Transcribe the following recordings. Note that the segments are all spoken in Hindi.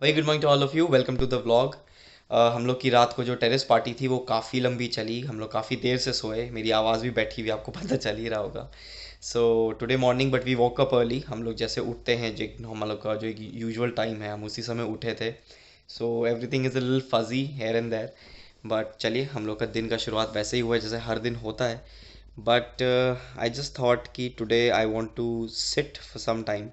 Very good morning to all of you. Welcome to the vlog. हम लोग की रात को जो टेरेस पार्टी थी वो काफ़ी लंबी चली। हम लोग काफ़ी देर से सोए। मेरी आवाज़ भी बैठी हुई, आपको पता चल ही रहा होगा। So today morning but we woke up early. हम लोग जैसे उठते हैं, जो हम लोग का जो एक यूजुअल टाइम है, हम उसी समय उठे थे। So everything is a little fuzzy here and there. But चलिए, हम लोग का दिन का शुरुआत वैसे ही हुआ है जैसे हर दिन होता है। बट आई जस्ट थॉट कि today I want to sit for some time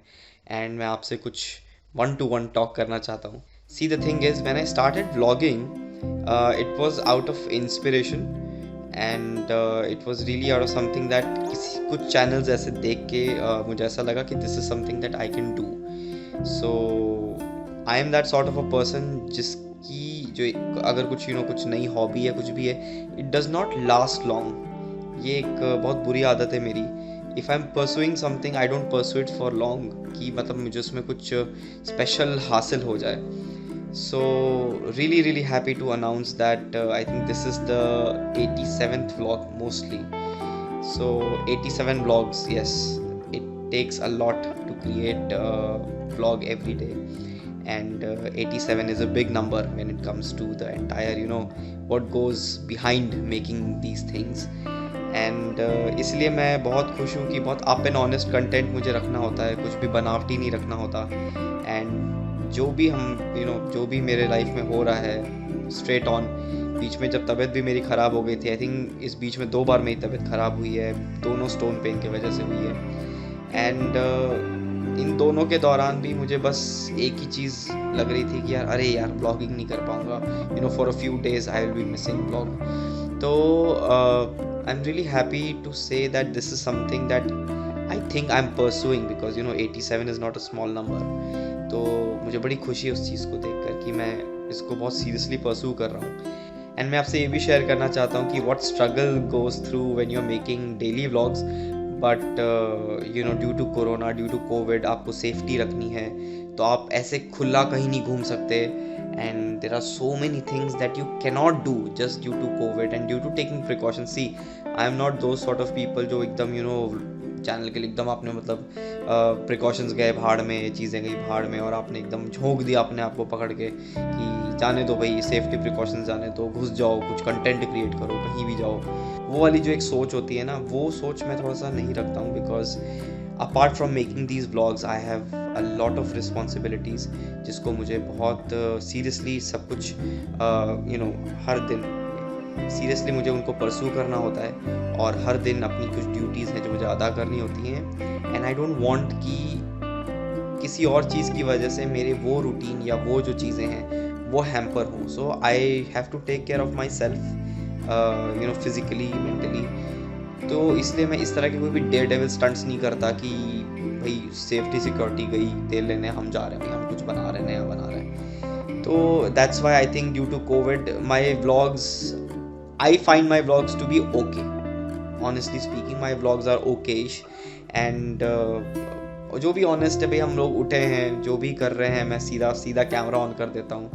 and मैं आपसे कुछ वन टू वन टॉक करना चाहता हूँ। See, the thing is, when I started vlogging, it was out of inspiration and it was really out of something that किसी कुछ channels ऐसे देख के मुझे ऐसा लगा कि this is something that I can do. So I am that sort of a person जिसकी जो अगर कुछ कुछ नई हॉबी है, कुछ भी है, it does not last long. ये एक बहुत बुरी आदत है मेरी। If I am pursuing something I don't pursue it for long, कि मतलब मुझे उसमें कुछ स्पेशल हासिल हो जाए। So really really happy to announce that I think this is the 87th vlog mostly. So 87 vlogs, yes, it takes a lot to create a vlog every day, and 87 is a big number when it comes to the entire, what goes behind making these things. And इसलिए मैं बहुत खुश हूँ कि बहुत अप एंड ऑनेस्ट कंटेंट मुझे रखना होता है, कुछ भी बनावटी नहीं रखना होता। एंड जो भी हम जो भी मेरे लाइफ में हो रहा है स्ट्रेट ऑन। बीच में जब तबीयत भी मेरी ख़राब हो गई थी, आई थिंक इस बीच में 2 बार मेरी तबीयत ख़राब हुई है, दोनों स्टोन पेन की वजह से हुई है। एंड इन दोनों के दौरान भी मुझे बस एक ही चीज़ लग रही थी कि यार, अरे यार, ब्लॉगिंग नहीं कर पाऊँगा, for a few days I will be missing blog. तो I'm really happy to say that this is something that I think I'm pursuing, because 87 is not a small number. तो मुझे बड़ी खुशी है उस चीज़ को देखकर कि मैं इसको बहुत सीरियसली परस्यू कर रहा हूँ। एंड मैं आपसे ये भी शेयर करना चाहता हूँ कि what struggle goes through when you're making daily vlogs, but due to Corona, due to Covid, आपको सेफ्टी रखनी है, तो आप ऐसे खुला कहीं नहीं घूम सकते। And there are so many things that you cannot do just due to Covid and due to taking precaution. See, I am not though sort of people जो एकदम चैनल के लिए एकदम आपने मतलब प्रिकॉशंस गए भाड़ में, चीज़ें गई भाड़ में, और आपने एकदम झोंक दिया अपने आप को पकड़ के कि जाने दो भाई, सेफ्टी प्रिकॉशंस जाने दो, घुस जाओ, कुछ कंटेंट क्रिएट करो, कहीं भी जाओ। वो वाली जो एक सोच होती है ना, वो सोच मैं थोड़ा सा नहीं रखता हूँ, because apart from making these vlogs I have a lot of responsibilities, जिसको मुझे बहुत सीरियसली सब कुछ हर दिन सीरियसली मुझे उनको परस्यू करना होता है, और हर दिन अपनी कुछ ड्यूटीज़ हैं जो मुझे अदा करनी होती हैं। एंड आई डोंट वांट कि किसी और चीज़ की वजह से मेरे वो रूटीन या वो जो चीज़ें हैं वो हैम्पर हों। So I have to take care of myself, physically, mentally. तो इसलिए मैं इस तरह के कोई भी डेयर डेविल स्टंट्स नहीं करता कि भाई सेफ्टी सिक्योरिटी गई, तेल लेने हम जा रहे हैं, भाई हम कुछ बना रहे हैं, नया बना रहे हैं। तो that's why I think due to Covid my vlogs, I find my vlogs to be okay. Honestly speaking, my vlogs are okay-ish. And जो भी ऑनेस्ट है भाई, हम लोग उठे हैं, जो भी कर रहे हैं, मैं सीधा सीधा कैमरा ऑन कर देता हूँ।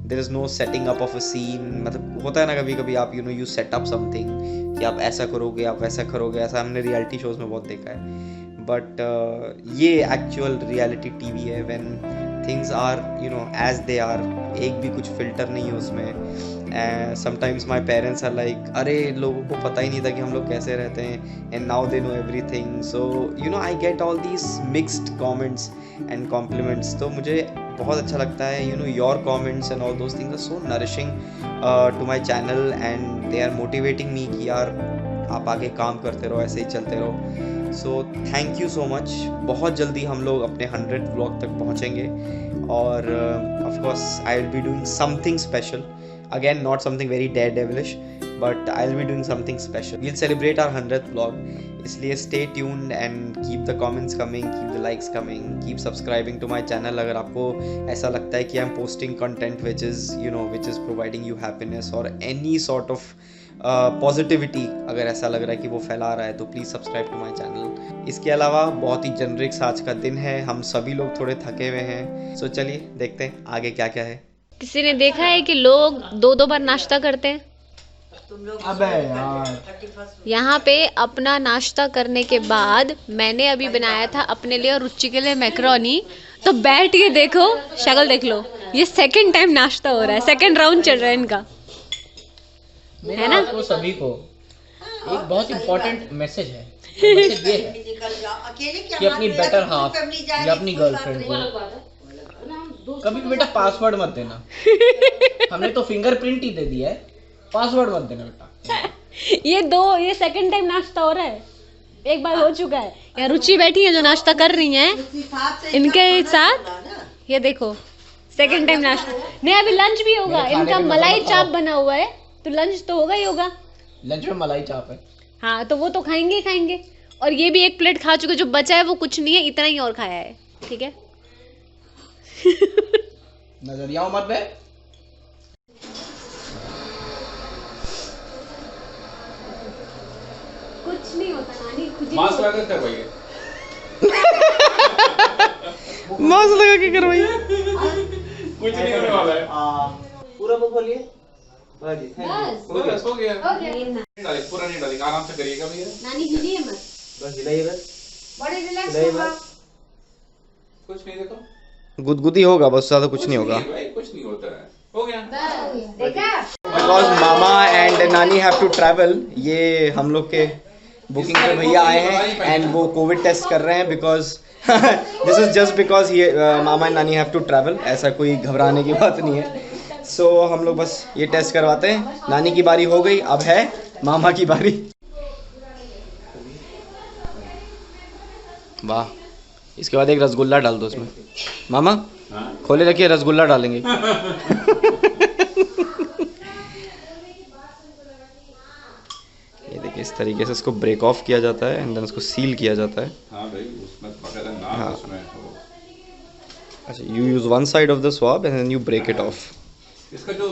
There is no setting up of a scene. मतलब होता है ना कभी कभी आप यू सेट अप समथिंग कि आप ऐसा करोगे, आप वैसा करोगे, ऐसा हमने रियलिटी शोज़ में बहुत देखा है। बट ये एक्चुअल रियलिटी टीवी है, when things are as they are. एक भी कुछ फिल्टर नहीं है उसमें। Sometimes my parents are like, अरे लोगों को पता ही नहीं था कि हम लोग कैसे रहते हैं, and now they know everything. So I get all these mixed comments and compliments. तो मुझे बहुत अच्छा लगता है, your comments and all those things are so nourishing to my channel, and they are motivating me कि यार आप आगे काम करते रहो, ऐसे ही चलते रहो। So thank you so much. बहुत जल्दी हम लोग अपने 100 व्लॉग तक पहुँचेंगे, और of course I will be doing something special. Again, not something very daredevilish, but I'll be doing something special. We'll celebrate our 100th vlog. इसलिए stay tuned and keep the comments coming, keep the likes coming, keep subscribing to my channel अगर आपको ऐसा लगता है कि I'm posting content which is providing you happiness or any sort of positivity, अगर ऐसा लग रहा है कि वो फैला रहा है, तो please subscribe to my channel. इसके अलावा बहुत ही जेनरिक्स आज का दिन है, हम सभी लोग थोड़े थके हुए हैं। सो चलिए देखते हैं आगे क्या क्या है। किसी ने देखा है कि लोग 2-2 बार नाश्ता करते हैं? अबे यार, यहाँ पे अपना नाश्ता करने के बाद मैंने अभी बनाया था अपने लिए और रुचि के लिए मैक्रोनी, तो बैठ के देखो, शक्ल देख लो, ये सेकंड टाइम नाश्ता हो रहा है, सेकंड राउंड चल रहा है इनका। मेरा है ना? आपको सभी को एक बहुत इंपॉर्टेंट मैसेज है। मैसेज ये है निकल जाओ अकेले क्या कि अपनी मालूम है, बेटर पूरी हाफ फैमिली जाएगी, या अपनी कोई बात गर्लफ्रेंड नहीं। को कभी भी बेटा पासवर्ड मत देना। हमने तो फिंगरप्रिंट ही दे दिया है, पासवर्ड मत देना बेटा। ये सेकंड टाइम नाश्ता हो रहा है, एक बार हो चुका है। यहाँ रुचि बैठी है जो नाश्ता कर रही हैं, उस हिसाब से इनके इनका खाना साथ चला ना। ये देखो सेकंड टाइम नाश्ता नहीं, अभी लंच भी होगा। मेरे खाने इनका पे मत मलाई बताओ। चाप बना हुआ है, तो लंच तो होगा ही होगा। लंच में मलाई चाप है। हाँ, तो वो तो खाएंगे ही खाएंगे। और ये भी एक प्लेट खा चुके, जो बचा है वो कुछ नहीं है, इतना ही और खाया है। ठीक है। नजरिया मत बे। कुछ नहीं होता नानी, खुद मास्क लगा कर भाई मास्क लगा के करवाइए। कुछ नहीं होने वाला है। पूरा बुक बोलिए। बस हो गया। डालिए, पूरा नहीं डालेंगे, आराम से करिएगा भैया। नानी हिलिए मत। बस हिलाइए बस। बड़े रिलैक्स नहीं, होगा। कुछ नहीं, देखो गुदगुदी होगा बस, ज्यादा कुछ नहीं होगा। भाई, कुछ नहीं होता है। हो गया। बिकॉज मामा एंड नानी हैव टू ट्रैवल, ये हम लोग के बुकिंग पे भैया आए हैं एंड वो कोविड टेस्ट कर रहे हैं because this is just because ये मामा एंड नानी हैव टू ट्रैवल। ऐसा कोई घबराने की बात नहीं है। सो हम लोग बस ये टेस्ट करवाते हैं। नानी की बारी हो गई, अब है मामा की बारी। वाह, इसके बाद एक रसगुल्ला डाल दो उसमें। मामा हाँ? खोले रखिए, रसगुल्ला डालेंगे। ये देखिए, इस तरीके से इसको ब्रेक ऑफ किया जाता है एंड देन इसको सील किया जाता है। हाँ भाई, उसमें बकायदा नाम हाँ। है उसमें वो। अच्छा, you use one side of the swab and then you break it off. इसका जो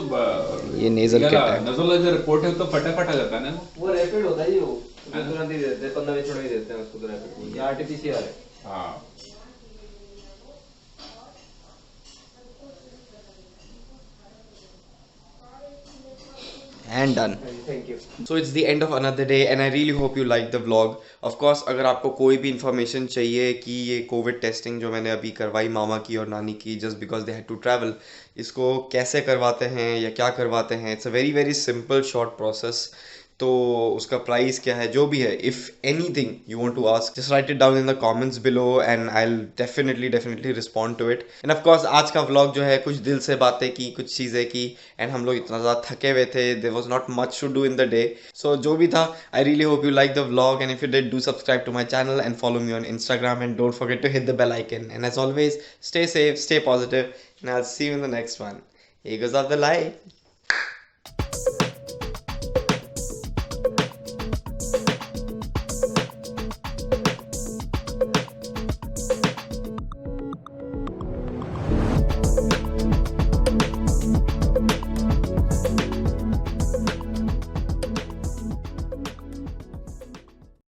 ये nasal kit है। नजोल जो रिपोर्ट है तो फटाफट आ जाता है ना। वो रैपिड होता है जी, वो तुरंत ही देते हैं, 15-20 मिनट में देते हैं उसको तो रैपिड। ये आरटीपीसीआर है। हाँ। and done. Thank you. So it's the end of another day and I really hope you like the vlog. Of course, अगर आपको कोई भी information चाहिए कि ये कोविड टेस्टिंग जो मैंने अभी करवाई मामा की और नानी की just because they had to travel, इसको कैसे करवाते हैं या क्या करवाते हैं, it's a very very simple short process. तो उसका प्राइस क्या है, जो भी है, if anything you want to ask just write it down in the comments below and I will definitely respond to it. And of course आज का व्लॉग जो है कुछ दिल से बातें की, कुछ चीज़ें की एंड हम लोग इतना ज़्यादा थके हुए थे, there was not much to do in the day. So जो भी था, I really hope you like the vlog and if you did, do subscribe to my channel and follow me on Instagram and don't forget to hit the bell icon and as always stay safe, stay positive and I will see you in the next one. Here goes off the light.